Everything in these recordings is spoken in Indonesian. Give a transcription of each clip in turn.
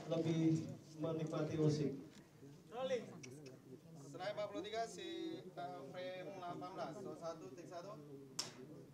lebih menikmati musik. Rolling. Senayan 43 si frame 18. So 1 take 1.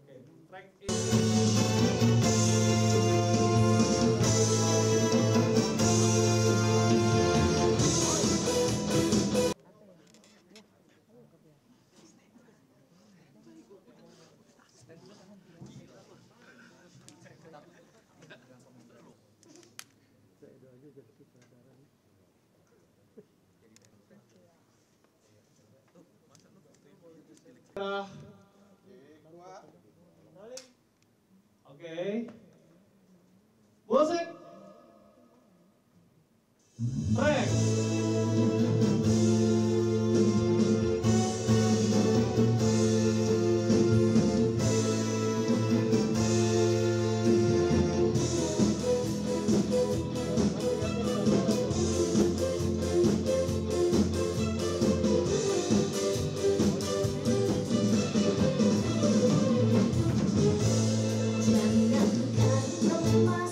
Oke, track Oke. Musik. Track.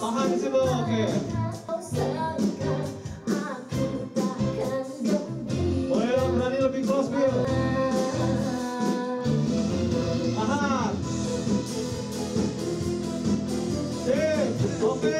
Tahan di situ, oke. Boleh lo berani lebih close, Bill. Tahan. Sip, oke.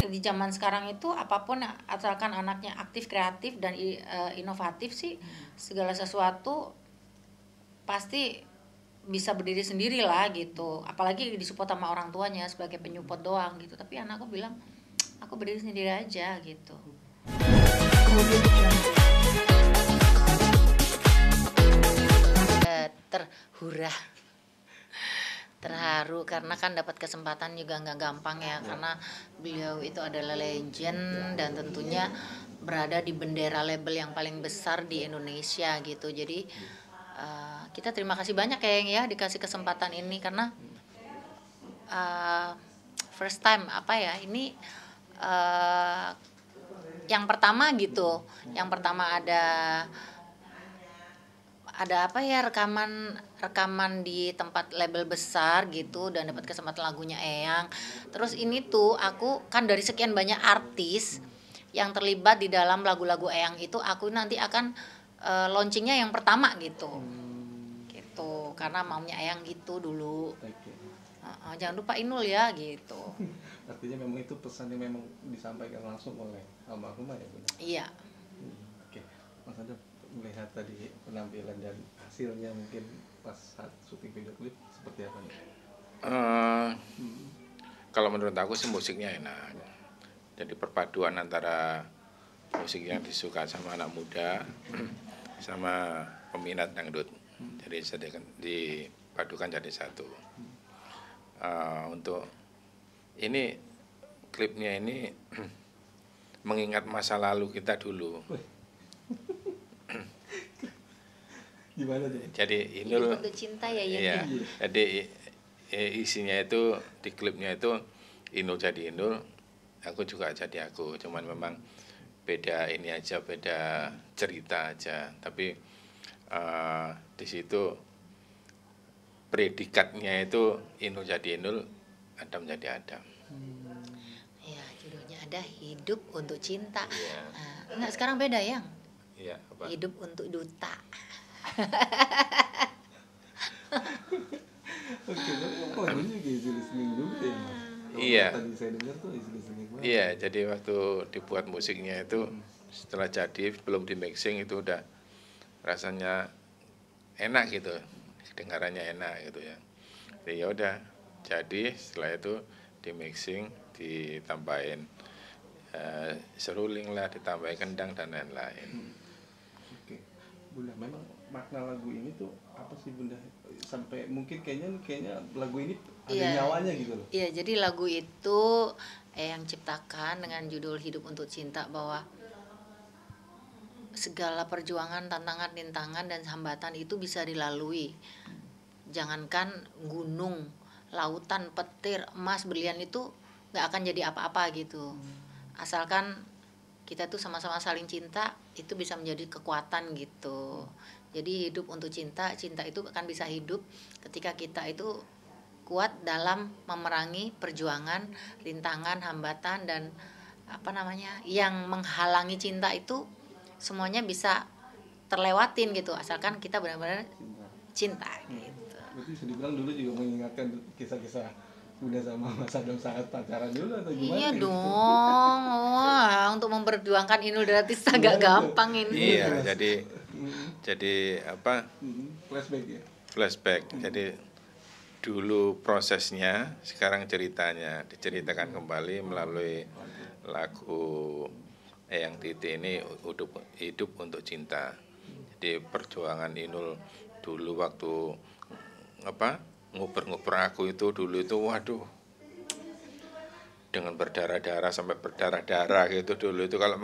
Di zaman sekarang itu apapun asalkan anaknya aktif, kreatif dan inovatif sih, segala sesuatu pasti bisa berdiri sendiri lah gitu. Apalagi disupport sama orang tuanya sebagai penyupport doang gitu. Tapi anakku bilang aku berdiri sendiri aja gitu. Terharu karena kan dapat kesempatan juga nggak gampang ya, karena beliau itu adalah legend dan tentunya berada di bendera label yang paling besar di Indonesia gitu. Jadi kita terima kasih banyak ya dikasih kesempatan ini, karena first time ini yang pertama gitu, yang pertama ada rekaman di tempat label besar gitu dan dapat kesempatan lagunya Eyang. Terus ini tuh aku kan dari sekian banyak artis yang terlibat di dalam lagu-lagu Eyang itu, aku nanti akan launchingnya yang pertama gitu. Gitu, karena maunya Eyang gitu dulu. Jangan lupa Inul ya gitu. Artinya memang itu pesan yang memang disampaikan langsung oleh almarhumah ya Bunda? Iya. Oke, Mas Adam, melihat tadi penampilan dan hasilnya mungkin pas saat syuting video klip seperti apa nih? Kalau menurut aku sih musiknya enak. Jadi perpaduan antara musik yang disuka sama anak muda sama peminat dangdut. Jadi dipadukan jadi satu. Untuk ini klipnya ini mengingat masa lalu kita dulu. Gimana tuh? Jadi Inul Bentuk cinta ya iya, jadi isinya itu di klipnya itu Inul jadi Inul, aku juga jadi aku. Cuman memang beda ini aja, beda cerita aja. Tapi di situ predikatnya itu Inul jadi Inul, Adam jadi Adam. Ya, judulnya ada Hidup untuk Cinta. Iya. Enggak, sekarang beda ya. Iya, apa? Hidup untuk Duta. Oke, tapi lagunya juga easy listening juga ya Mas? Kalau Iya. Tadi saya dengar tuh easy listening banget. Iya, jadi waktu dibuat musiknya itu setelah jadi belum di mixing itu udah rasanya enak gitu, dengarannya enak gitu ya. Jadi ya udah, jadi setelah itu di mixing ditambahin seruling lah, ditambahin kendang dan lain-lain. Oke, Bunda, memang makna lagu ini tuh apa sih Bunda? Sampai mungkin kayaknya lagu ini ada Iya. nyawanya gitu loh. Iya, jadi lagu itu yang ciptakan dengan judul Hidup untuk Cinta, bahwa segala perjuangan, tantangan, rintangan, dan hambatan itu bisa dilalui. Jangankan gunung, lautan, petir, emas, berlian itu nggak akan jadi apa-apa gitu. Asalkan kita tuh sama-sama saling cinta, itu bisa menjadi kekuatan gitu. Jadi hidup untuk cinta, cinta itu akan bisa hidup ketika kita itu kuat dalam memerangi perjuangan, rintangan, hambatan, dan yang menghalangi cinta itu semuanya bisa terlewatin gitu, asalkan kita benar-benar cinta gitu. Berarti bisa dibilang dulu juga mengingatkan kisah-kisah Bunda sama Mas Adam saat pacaran dulu atau gimana? Iya gitu? dong, wah, untuk memperjuangkan Inul Daratista agak gampang ini. Iya, jadi apa? Flashback ya. Flashback. Jadi dulu prosesnya, sekarang ceritanya diceritakan kembali melalui lagu Eyang Titi ini, hidup untuk cinta. Jadi perjuangan Inul dulu waktu nguber aku itu dulu itu, waduh, dengan berdarah-darah sampai berdarah-darah gitu dulu itu, kalau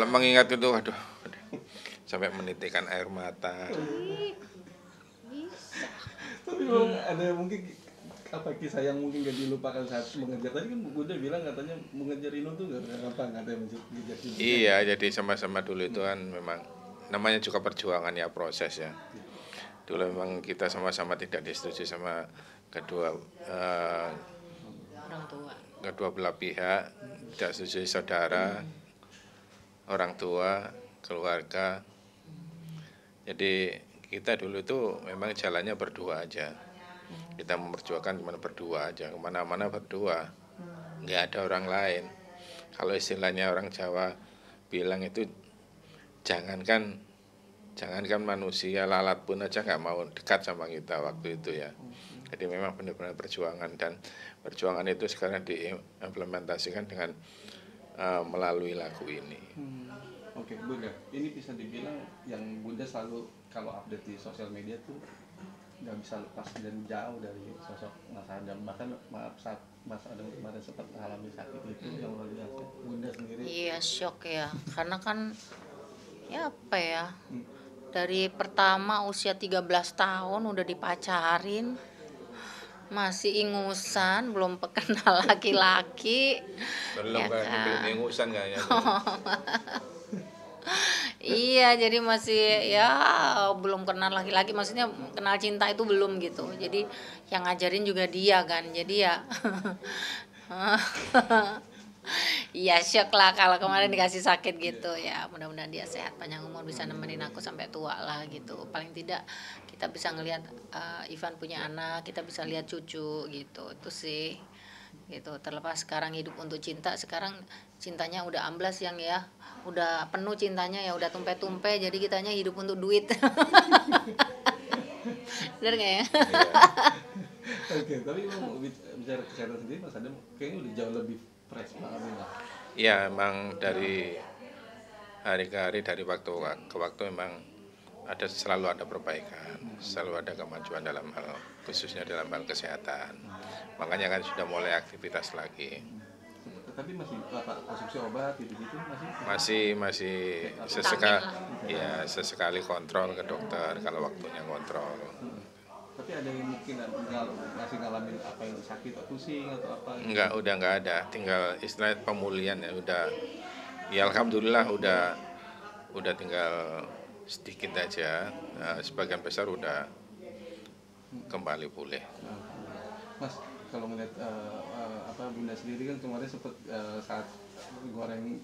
mengingat itu, waduh, sampai menitikkan air mata. Tapi memang ada mungkin kisah yang mungkin gak dilupakan saat mengejar. Tadi kan Bunda bilang katanya mengejar Inul tuh gak gampang, katanya mengejar cinta. Iya, jadi sama-sama dulu itu kan memang namanya juga perjuangan ya, proses ya. Dulu memang kita sama-sama tidak disetujui sama kedua belah pihak, tidak setuju, saudara, orang tua, keluarga. Jadi kita dulu itu memang jalannya berdua aja. Kita memperjuangkan cuma berdua aja, kemana-mana berdua, nggak ada orang lain. Kalau istilahnya orang Jawa bilang itu, jangankan manusia, lalat pun aja nggak mau dekat sama kita waktu itu ya. Jadi memang benar-benar perjuangan, dan perjuangan itu sekarang diimplementasikan dengan melalui lagu ini. Oke, Bunda, ini bisa dibilang yang Bunda selalu kalau update di sosial media tuh nggak bisa lepas dan jauh dari sosok Mas Adam. Bahkan saat Mas Adam kemarin sempat mengalami sakit itu yang luar biasa, Bunda sendiri. Iya, shock ya, karena kan ya apa ya, dari pertama usia 13 tahun udah dipacarin, masih ingusan, belum kenal laki-laki. Belum Ya kan, kan? belum ingusan kayaknya. Iya, jadi masih ya belum kenal laki-laki, maksudnya kenal cinta itu belum gitu. Jadi yang ngajarin juga dia kan, jadi ya iya shock lah kalau kemarin dikasih sakit gitu ya. Mudah-mudahan dia sehat, panjang umur, bisa nemenin aku sampai tua lah gitu. Paling tidak kita bisa ngelihat Ivan punya anak, kita bisa lihat cucu gitu. Itu sih gitu. Terlepas sekarang hidup untuk cinta, sekarang cintanya udah amblas yang ya, udah penuh cintanya ya, udah tumpe-tumpe, jadi kitanya hidup untuk duit. Bener nggak ya? Oke, tapi mau bicara kesehatan sendiri, Mas Adam kayaknya udah jauh lebih fresh banget nih. Iya, emang dari hari ke hari, dari waktu ke waktu memang selalu ada perbaikan, selalu ada kemajuan dalam hal, khususnya dalam hal kesehatan. Makanya kan sudah mulai aktivitas lagi. Tapi masih konsumsi obat gitu-gitu masih sesekali kontrol ke dokter kalau waktunya kontrol. Tapi ada yang mungkin masih ngalamin apa yang sakit atau pusing atau apa? Udah nggak ada, tinggal istilah pemulihan ya, udah Ya alhamdulillah udah tinggal sedikit aja. Sebagian besar udah kembali pulih. Mas, kalau ngeliat Bunda sendiri kan kemarin sempat saat goreng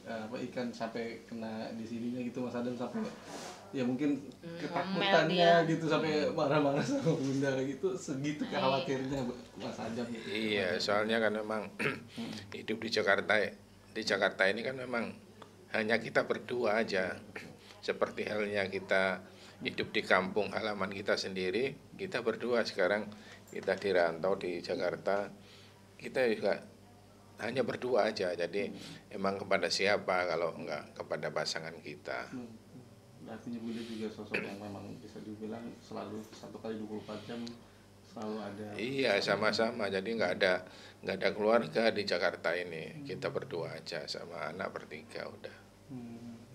ikan sampai kena di sininya gitu, Mas Adam sampai ya mungkin ketakutannya gitu sampai marah-marah sama Bunda gitu, segitu khawatirnya Mas Adam gitu. Iya, soalnya kan memang hidup di Jakarta ini kan memang hanya kita berdua aja. Seperti halnya kita hidup di kampung halaman kita sendiri, kita berdua. Sekarang kita dirantau di Jakarta, kita juga hanya berdua aja. Jadi emang kepada siapa kalau enggak kepada pasangan kita. Artinya Bunda juga sosok yang memang bisa dibilang selalu 1x24 jam selalu ada. Iya, sama-sama. Jadi nggak ada keluarga di Jakarta ini. Kita berdua aja sama anak bertiga udah.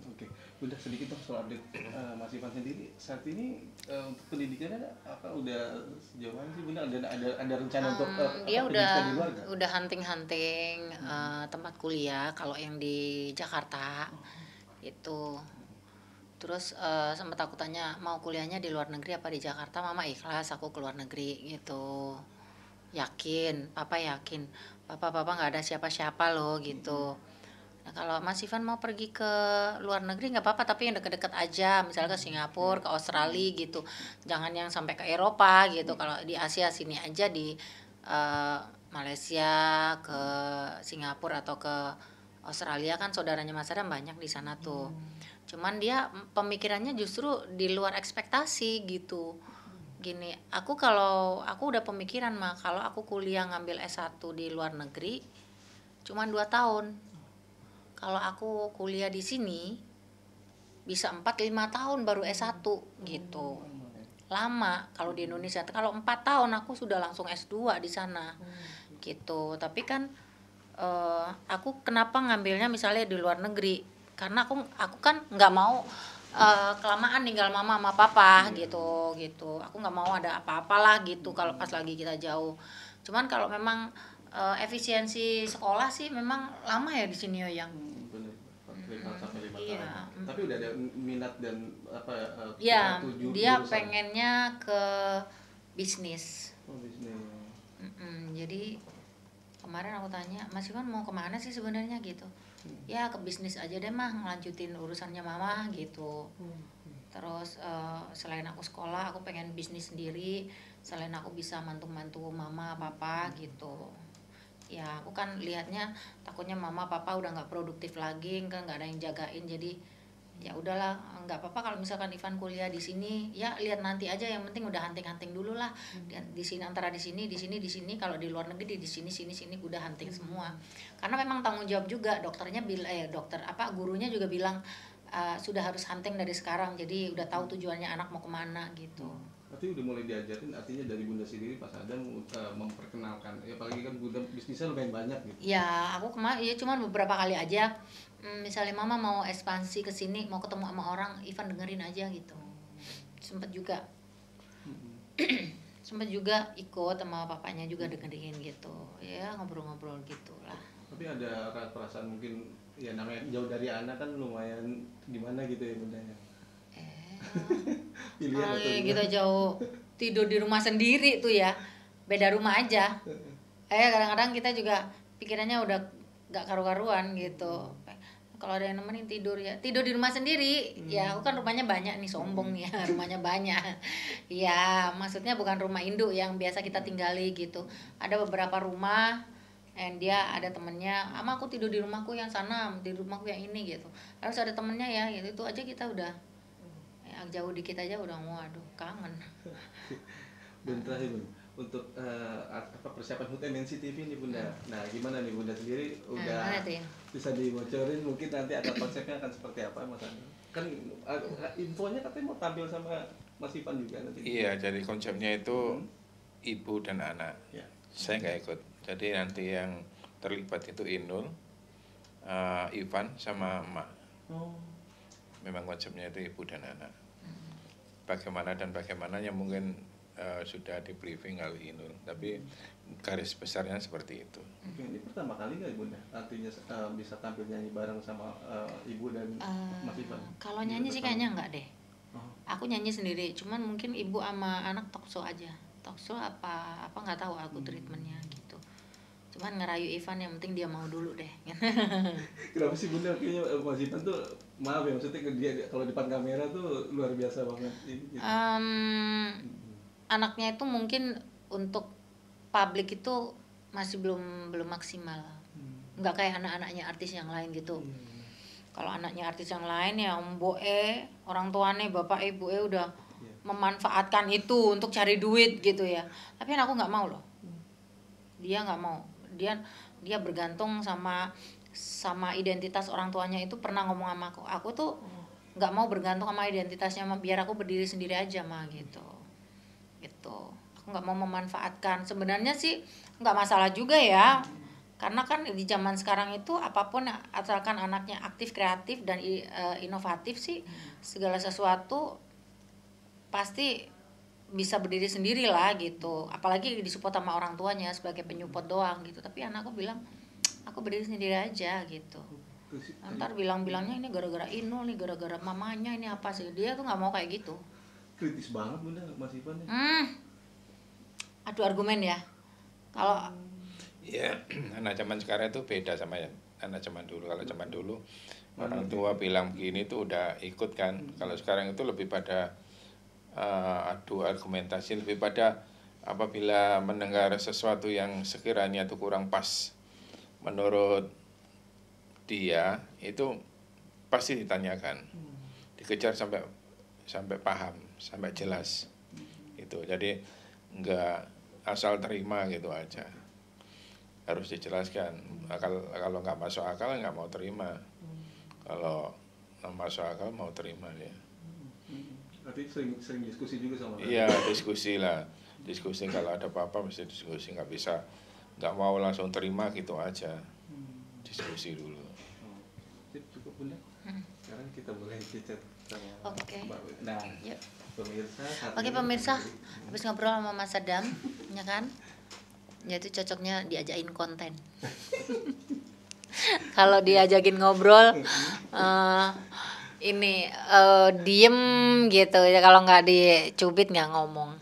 Oke. Bunda, sedikit dong soal update Mas Ivan sendiri saat ini untuk pendidikannya udah sejauh mana sih Bunda? Ada rencana untuk dia pendidikan di luar nggak? udah hunting tempat kuliah kalau yang di Jakarta itu. Terus sempat aku tanya mau kuliahnya di luar negeri apa di Jakarta, mama ikhlas aku ke luar negeri gitu. Yakin, papa yakin, papa nggak ada siapa-siapa loh gitu. Nah kalau Mas Ivan mau pergi ke luar negeri nggak apa-apa, tapi yang deket-deket aja, misalnya ke Singapura, ke Australia gitu. Jangan yang sampai ke Eropa gitu. Kalau di Asia sini aja, di Malaysia, ke Singapura atau ke Australia kan saudaranya Mas Adam banyak di sana tuh. Cuman dia pemikirannya justru di luar ekspektasi gitu. Gini, aku udah pemikiran mah kalau aku kuliah ngambil S1 di luar negeri cuman 2 tahun. Kalau aku kuliah di sini bisa 4-5 tahun baru S1 gitu. Lama kalau di Indonesia. Kalau 4 tahun aku sudah langsung S2 di sana. Gitu. Tapi kan aku kenapa ngambilnya misalnya di luar negeri? Karena aku kan nggak mau kelamaan tinggal mama sama papa gitu. Aku nggak mau ada apa-apalah gitu kalau pas lagi kita jauh. Cuman kalau memang efisiensi sekolah sih memang lama ya di sini Yoyang. Bener, 4 sampai 5 Iya. tahun. Tapi udah ada minat dan Ya, tujuh dia jurusan. pengennya ke bisnis. Oh, bisnis. Jadi kemarin aku tanya, Mas Iwan mau kemana sih sebenarnya gitu? Ya ke bisnis aja deh mah, ngelanjutin urusannya mama gitu. Terus selain aku sekolah, aku pengen bisnis sendiri. Selain aku bisa mantu-mantu mama, papa gitu. Ya aku kan lihatnya takutnya mama, papa udah nggak produktif lagi, kan nggak ada yang jagain. Jadi ya udahlah, nggak apa-apa kalau misalkan Ivan kuliah di sini, ya lihat nanti aja. Yang penting udah hunting dulu lah. Lihat di sini, antara di sini. Kalau di luar negeri di sini udah hunting semua. Karena memang tanggung jawab juga. Gurunya juga bilang sudah harus hunting dari sekarang. Jadi udah tahu tujuannya anak mau kemana gitu. Berarti udah mulai diajarin, artinya dari Bunda sendiri pas Adam memperkenalkan. Ya apalagi kan Bunda bisnisnya lumayan banyak gitu. Ya aku cuma beberapa kali aja. Misalnya mama mau ekspansi ke sini, mau ketemu sama orang, Ivan dengerin aja gitu. Sempet juga ikut sama papanya juga dengerin gitu. Ya ngobrol-ngobrol gitulah. Tapi ada perasaan mungkin ya namanya jauh dari anak kan lumayan gimana gitu ya Bunda ya. Pilihan atau gimana? Kita jauh tidur di rumah sendiri tuh ya. Beda rumah aja. Kadang-kadang kita juga pikirannya udah gak karu-karuan gitu. Kalau ada yang nemenin tidur di rumah sendiri. Ya aku kan rumahnya banyak nih, sombong nih ya, rumahnya banyak. Ya maksudnya bukan rumah induk yang biasa kita tinggali gitu. Ada beberapa rumah dia ada temennya, ama aku tidur di rumahku yang sana, di rumahku yang ini gitu. Harus ada temennya ya gitu. Itu aja kita udah jauh dikit aja udah waduh kangen. Dan terakhir Bunda, untuk persiapan HUT MNC TV nih Bunda. Nah gimana nih Bunda sendiri udah bisa dibocorin mungkin nanti ada konsepnya akan seperti apa Mas Andi? Kan infonya katanya mau tampil sama Mas Ivan juga nanti. Iya, jadi konsepnya itu ibu dan anak. Ya. Saya nggak ikut. Jadi nanti yang terlibat itu Inul, Ivan sama emak. Memang konsepnya itu ibu dan anak. Bagaimana yang mungkin sudah di briefing kali ini, tapi garis besarnya seperti itu. Oke, ini pertama kali nggak Bunda? Artinya bisa tampil nyanyi bareng sama Ibu dan Mas Ivan? Kalau nyanyi sih kayaknya enggak deh. Oh. Aku nyanyi sendiri, cuman mungkin ibu sama anak talk show aja. Talk show apa nggak tahu aku treatmentnya gitu. Cuman ngerayu Ivan yang penting dia mau dulu deh. Kenapa sih Bunda kayaknya Mas Ivan tuh, maaf ya maksudnya dia kalau depan kamera tuh luar biasa banget gitu. Anaknya itu mungkin untuk publik itu masih belum maksimal. Nggak kayak anak-anaknya artis yang lain gitu. Kalau anaknya artis yang lain ya Om Boe, orang tuanya bapak ibu udah memanfaatkan itu untuk cari duit gitu ya. Tapi aku nggak mau loh. Dia nggak mau. Dia bergantung sama identitas orang tuanya. Itu pernah ngomong sama aku. Aku tuh nggak mau bergantung sama identitasnya, biar aku berdiri sendiri aja mah gitu. Gitu. Aku nggak mau memanfaatkan. Sebenarnya sih nggak masalah juga ya. Karena kan di zaman sekarang itu apapun asalkan anaknya aktif, kreatif dan inovatif sih, segala sesuatu pasti bisa berdiri sendiri lah gitu. Apalagi disupport sama orang tuanya sebagai penyupport doang gitu. Tapi anakku bilang aku berdiri sendiri aja gitu. Ntar bilang-bilangnya ini gara-gara Inul nih, gara-gara mamanya, ini apa sih. Dia tuh nggak mau kayak gitu. Kritis banget Bunda Mas Ivan ya. Adu argumen ya. Kalau Ya, anak zaman sekarang itu beda sama yang anak zaman dulu. Kalau zaman dulu orang tua bilang begini tuh udah ikut kan. Kalau sekarang itu lebih pada adu argumentasi, lebih pada apabila mendengar sesuatu yang sekiranya itu kurang pas menurut dia, itu pasti ditanyakan, dikejar sampai paham, sampai jelas. Itu jadi nggak asal terima gitu aja. Harus dijelaskan. Kalau nggak masuk akal nggak mau terima. Kalau masuk akal mau terima dia. Berarti sering diskusi juga sama. Iya, diskusi lah. Diskusi kalau ada apa-apa mesti diskusi, nggak bisa nggak mau langsung terima gitu aja. Diskusi dulu. Cukup Bunda. Sekarang kita boleh chat sama Oke. Mbak. Nah, Yuk. pemirsa. Oke pemirsa, habis ngobrol sama Mas Adam, ya kan? Ya itu cocoknya diajakin konten. Kalau diajakin ngobrol, diem gitu ya. Kalau nggak dicubit nggak ngomong.